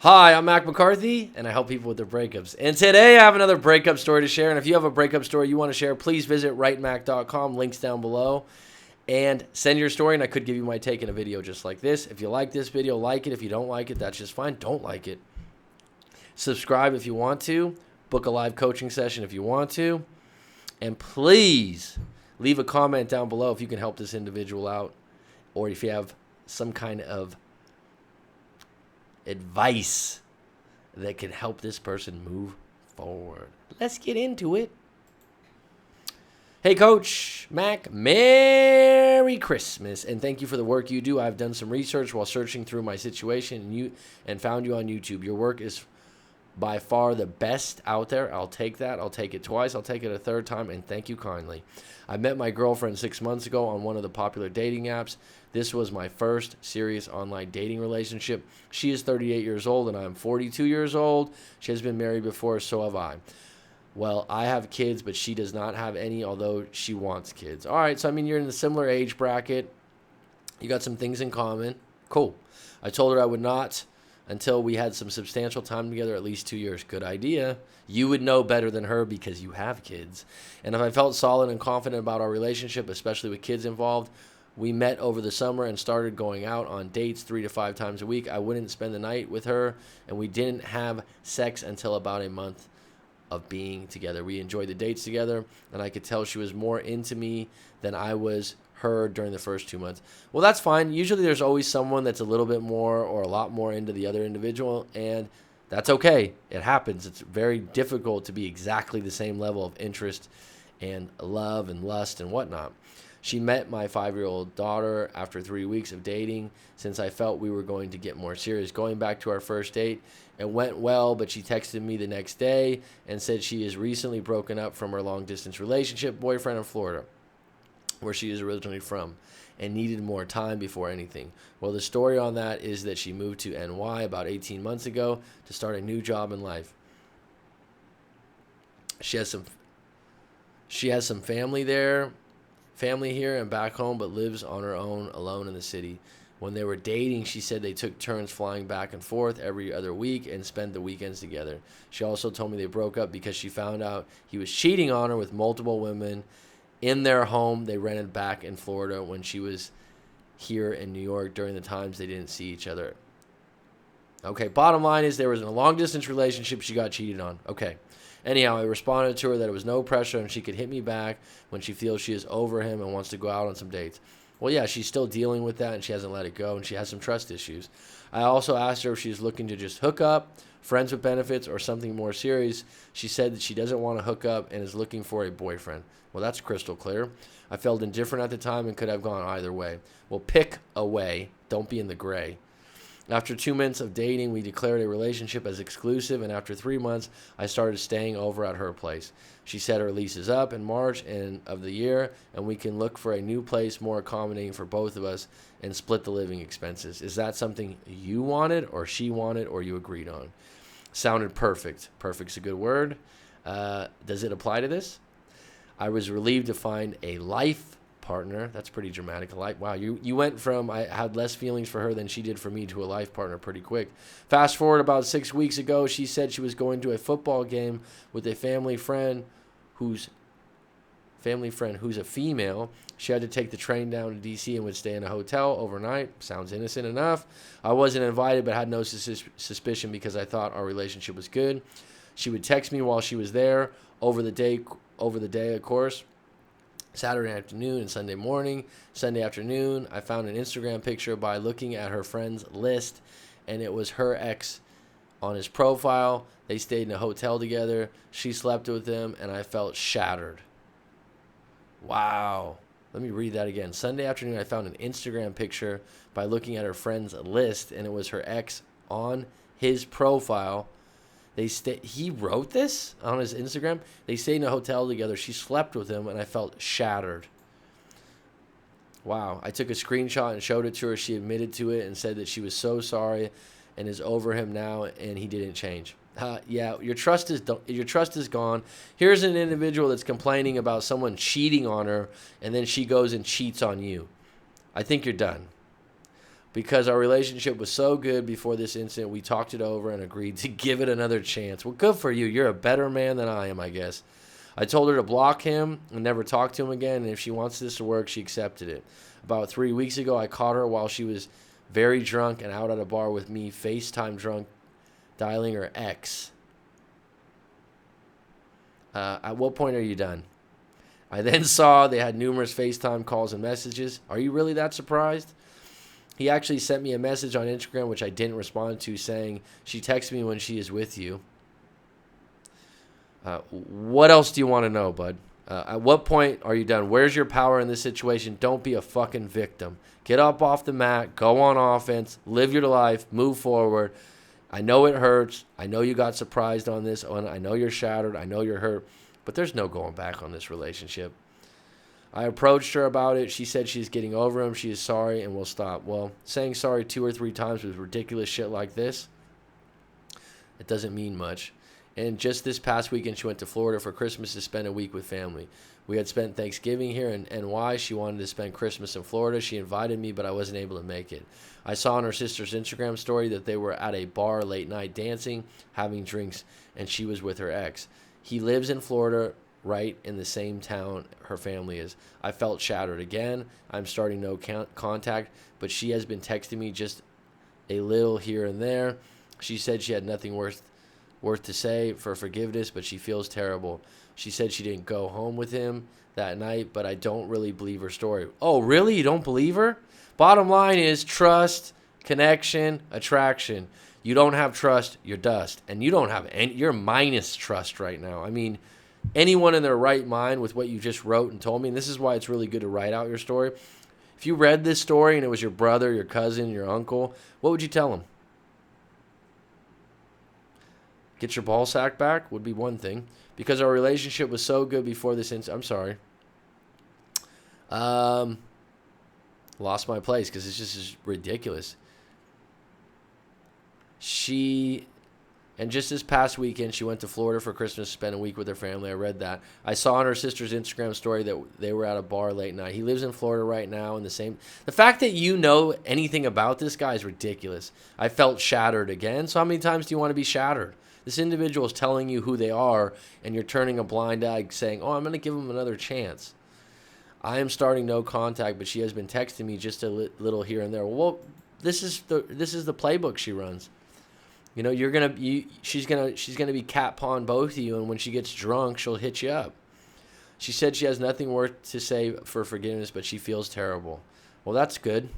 Hi, I'm Mac McCarthy, and I help people with their breakups. And today I have another breakup story to share. And if you have a breakup story you want to share, please visit writemac.com, links down below, and send your story. And I could give you my take in a video just like this. If you like this video, like it. If you don't like it, that's just fine. Don't like it. Subscribe if you want to. Book a live coaching session if you want to. And please leave a comment down below if you can help this individual out, or if you have some kind of advice that can help this person move forward. Let's get into it. Hey, Coach Mac, Merry Christmas, and thank you for the work you do. I've done some research while searching through my situation and found you on YouTube. Your work is by far the best out there. I'll take that. I'll take it twice. I'll take it a third time, and thank you kindly. I met my girlfriend 6 months ago on one of the popular dating apps. This was my first serious online dating relationship. She is 38 years old, and I'm 42 years old. She has been married before, so have I. Well, I have kids, but she does not have any, although she wants kids. All right, so I mean, you're in a similar age bracket. You got some things in common. Cool. I told her I would not until we had some substantial time together, at least 2 years. Good idea. You would know better than her because you have kids. And if I felt solid and confident about our relationship, especially with kids involved, we met over the summer and started going out on dates 3 to 5 times a week. I wouldn't spend the night with her, and we didn't have sex until about a month of being together. We enjoyed the dates together, and I could tell she was more into me than I was her during the first 2 months. Well, that's fine. Usually there's always someone that's a little bit more or a lot more into the other individual, and that's okay. It happens. It's very difficult to be exactly the same level of interest and love and lust and whatnot. She met my 5-year-old daughter after 3 weeks of dating, since I felt we were going to get more serious. Going back to our first date, it went well, but she texted me the next day and said she is recently broken up from her long-distance relationship boyfriend in Florida, where she is originally from, and needed more time before anything. Well, the story on that is that she moved to NY about 18 months ago to start a new job in life. She has some family here and back home, but lives on her own alone in the city. When they were dating, she said they took turns flying back and forth every other week and spent the weekends together. She also told me they broke up because she found out he was cheating on her with multiple women in their home they rented back in Florida when she was here in New York during the times they didn't see each other. Okay, bottom line is there was a long-distance relationship. She got cheated on. Okay. Anyhow, I responded to her that it was no pressure and she could hit me back when she feels she is over him and wants to go out on some dates. Well, yeah, she's still dealing with that and she hasn't let it go, and she has some trust issues. I also asked her if she's looking to just hook up, friends with benefits, or something more serious. She said that she doesn't want to hook up and is looking for a boyfriend. Well, that's crystal clear. I felt indifferent at the time and could have gone either way. Well, pick a way. Don't be in the gray. After 2 months of dating, we declared a relationship as exclusive, and after 3 months, I started staying over at her place. She said her lease is up in March of the year, and we can look for a new place more accommodating for both of us and split the living expenses. Is that something you wanted, or she wanted, or you agreed on? Sounded perfect. Perfect's a good word. Does it apply to this? I was relieved to find a life partner. That's pretty dramatic. Wow, you went from I had less feelings for her than she did for me to a life partner pretty quick. Fast forward about 6 weeks ago, she said she was going to a football game with a family friend who's a female. She had to take the train down to D.C. and would stay in a hotel overnight. Sounds innocent enough. I wasn't invited but had no suspicion because I thought our relationship was good. She would text me while she was there over the day, of course. Saturday afternoon and Sunday morning. Sunday afternoon, I found an Instagram picture by looking at her friends list, and it was her ex on his profile. They stayed in a hotel together. She slept with him, and I felt shattered. Wow. Let me read that again. Sunday afternoon, I found an Instagram picture by looking at her friends list, and it was her ex on his profile. He wrote this on his Instagram. They stayed in a hotel together. She slept with him, and I felt shattered. Wow. I took a screenshot and showed it to her. She admitted to it and said that she was so sorry and is over him now, and he didn't change. Yeah, your trust is gone. Here's an individual that's complaining about someone cheating on her, and then she goes and cheats on you. I think you're done. Because our relationship was so good before this incident, we talked it over and agreed to give it another chance. Well, good for you. You're a better man than I am, I guess. I told her to block him and never talk to him again, and if she wants this to work, she accepted it. About 3 weeks ago, I caught her while she was very drunk and out at a bar with me, FaceTime drunk, dialing her ex. At what point are you done? I then saw they had numerous FaceTime calls and messages. Are you really that surprised? He actually sent me a message on Instagram, which I didn't respond to, saying, she texts me when she is with you. What else do you want to know, bud? At what point are you done? Where's your power in this situation? Don't be a fucking victim. Get up off the mat. Go on offense. Live your life. Move forward. I know it hurts. I know you got surprised on this one. I know you're shattered. I know you're hurt. But there's no going back on this relationship. I approached her about it. She said she's getting over him. She is sorry and will stop. Well, saying sorry 2 or 3 times with ridiculous shit like this, it doesn't mean much. And just this past weekend, she went to Florida for Christmas to spend a week with family. We had spent Thanksgiving here in NY. She wanted to spend Christmas in Florida. She invited me, but I wasn't able to make it. I saw on her sister's Instagram story that they were at a bar late night dancing, having drinks, and she was with her ex. He lives in Florida, right in the same town her family is. I felt shattered again. I'm starting no contact, but she has been texting me just a little here and there. She said she had nothing worth to say for forgiveness, but she feels terrible. She said she didn't go home with him that night, but I don't really believe her story. Oh, really? You don't believe her? Bottom line is trust, connection, attraction. You don't have trust, you're dust. And you don't have any, you're minus trust right now. I mean, anyone in their right mind with what you just wrote and told me, and this is why it's really good to write out your story. If you read this story and it was your brother, your cousin, your uncle, what would you tell him? Get your ball sack back would be one thing. Because our relationship was so good before this incident. I'm sorry. Lost my place because it's just ridiculous. And just this past weekend, she went to Florida for Christmas, spent a week with her family. I read that. I saw on her sister's Instagram story that they were at a bar late night. He lives in Florida right now. The fact that you know anything about this guy is ridiculous. I felt shattered again. So how many times do you want to be shattered? This individual is telling you who they are, and you're turning a blind eye saying, oh, I'm going to give him another chance. I am starting no contact, but she has been texting me just a little here and there. Well, this is the playbook she runs. You know, she's gonna be cat pawn both of you, and when she gets drunk, she'll hit you up. She said she has nothing worth to say for forgiveness, but she feels terrible. Well, that's good.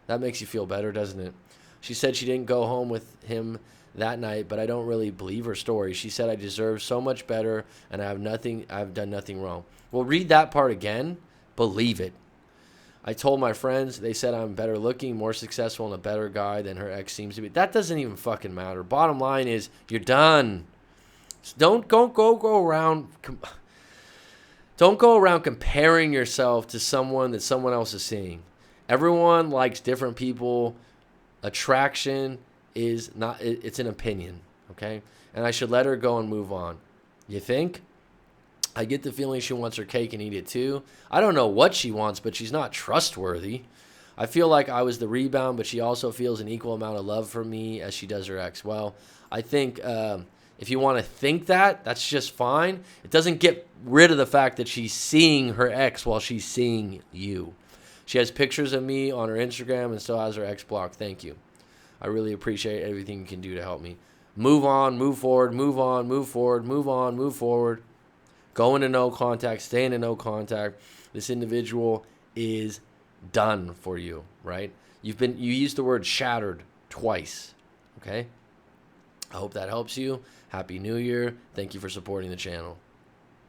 That makes you feel better, doesn't it? She said she didn't go home with him that night, but I don't really believe her story. She said I deserve so much better, and I've done nothing wrong. Well, read that part again. Believe it. I told my friends, they said I'm better looking, more successful, and a better guy than her ex seems to be. That doesn't even fucking matter. Bottom line is, you're done. Don't go around comparing yourself to someone that someone else is seeing. Everyone likes different people. Attraction is not, it's an opinion, okay? And I should let her go and move on. You think? I get the feeling she wants her cake and eat it too. I don't know what she wants, but she's not trustworthy. I feel like I was the rebound, but she also feels an equal amount of love for me as she does her ex. Well, I think if you want to think that, that's just fine. It doesn't get rid of the fact that she's seeing her ex while she's seeing you. She has pictures of me on her Instagram and still has her ex blocked. Thank you. I really appreciate everything you can do to help me. Move on, move forward, move on, move forward, move on, move forward. Go into no contact, stay into no contact. This individual is done for you, right? You used the word shattered twice, okay? I hope that helps you. Happy New Year. Thank you for supporting the channel.